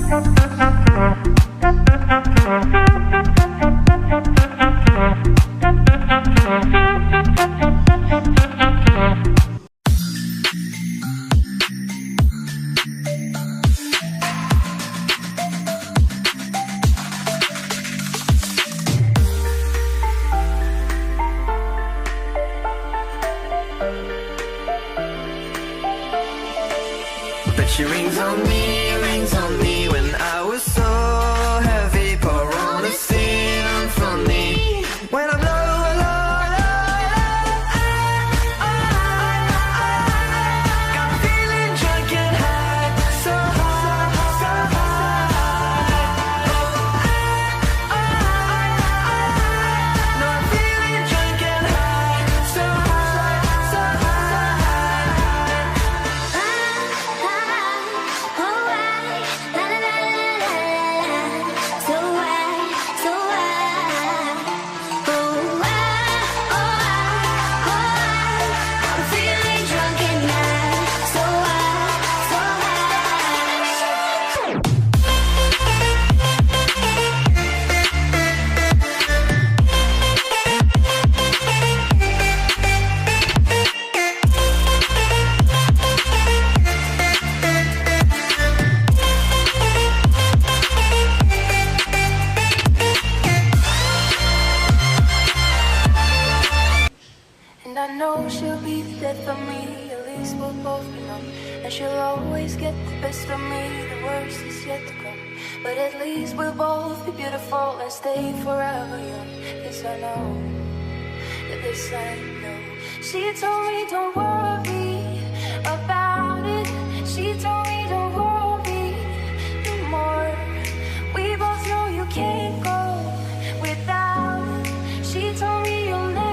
But she rings on me when I was so heavy. Pour on a symphony when I'm low, low, low, got a feeling drunk and high, so high, so high. No, I'm feeling drunk and high, so high, so I know she'll be the death of me, at least we'll both know. And she'll always get the best of me, the worst is yet to come. But at least we'll both be beautiful and stay forever young. This I know, this I know. She told me don't worry about it. She told me don't worry no more. We both know you can't go without it. She told me you'll never.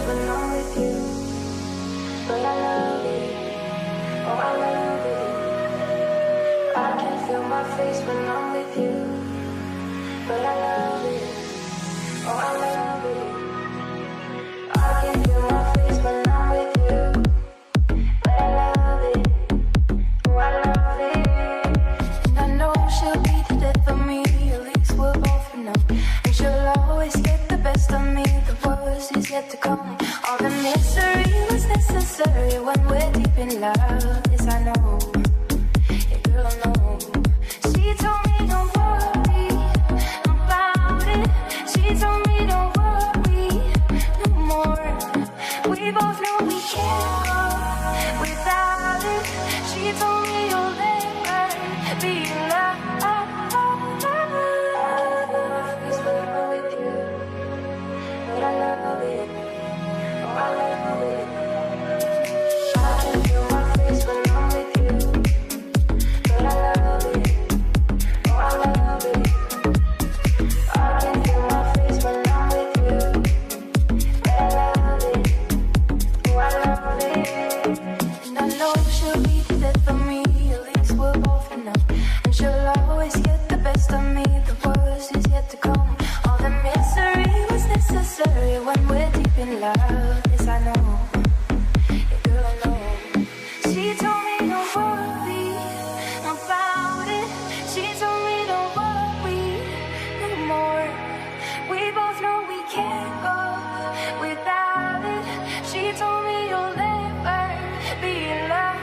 When I'm with you, but I love it, oh I love it. I can feel my face when I'm with you, but I love it, oh I love it. I can feel my face when I'm with you, but I love it, oh I love it. And I know she'll be the death of me, at least we'll both know. And she'll always get the best of me, the worst is yet to come. All the misery was necessary when we're deep in love. Yes, I know. Yeah, girl, I know. She told me don't worry about it. She told me don't worry no more. We both know we can't go without it. She told me you'll never be alone. With you, but I love it. I love it. I can feel my face when I'm with you, but I love it. Oh, I love it. I can feel my face when I'm with you, but I love it. Oh, I love it. And I know she'll be the death of me, at least we'll both know. And she'll always get the best of me, the worst is yet to come. All the misery was necessary when we're deep in love. Yes, I know. Yeah, girl, I know. She told me don't worry about it. She told me don't worry no more. We both know we can't go without it. She told me you'll never be in love.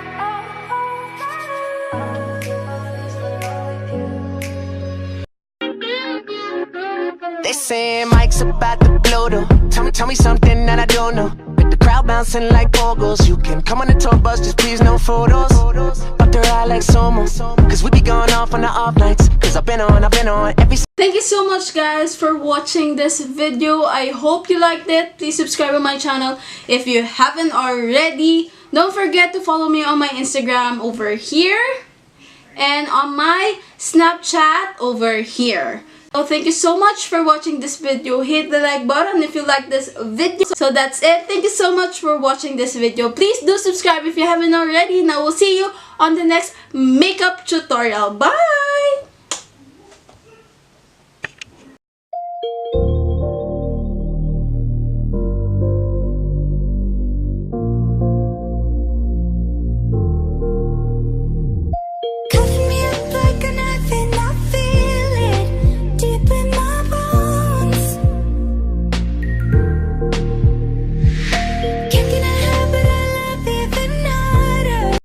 They saying Mike's about to blow though. Tell me something that I don't know. With the crowd bouncing like bogles. You can come on the tour bus, just please no photos. But they're out like Somo, cause we be going off on the off nights. Cause I've been on every. Thank you so much guys for watching this video. I hope you liked it. Please subscribe to my channel if you haven't already. Don't forget to follow me on my Instagram over here. And on my Snapchat over here. So thank you so much for watching this video. Hit the like button if you like this video. So that's it. Thank you so much for watching this video. Please do subscribe if you haven't already. And I will see you on the next makeup tutorial. Bye!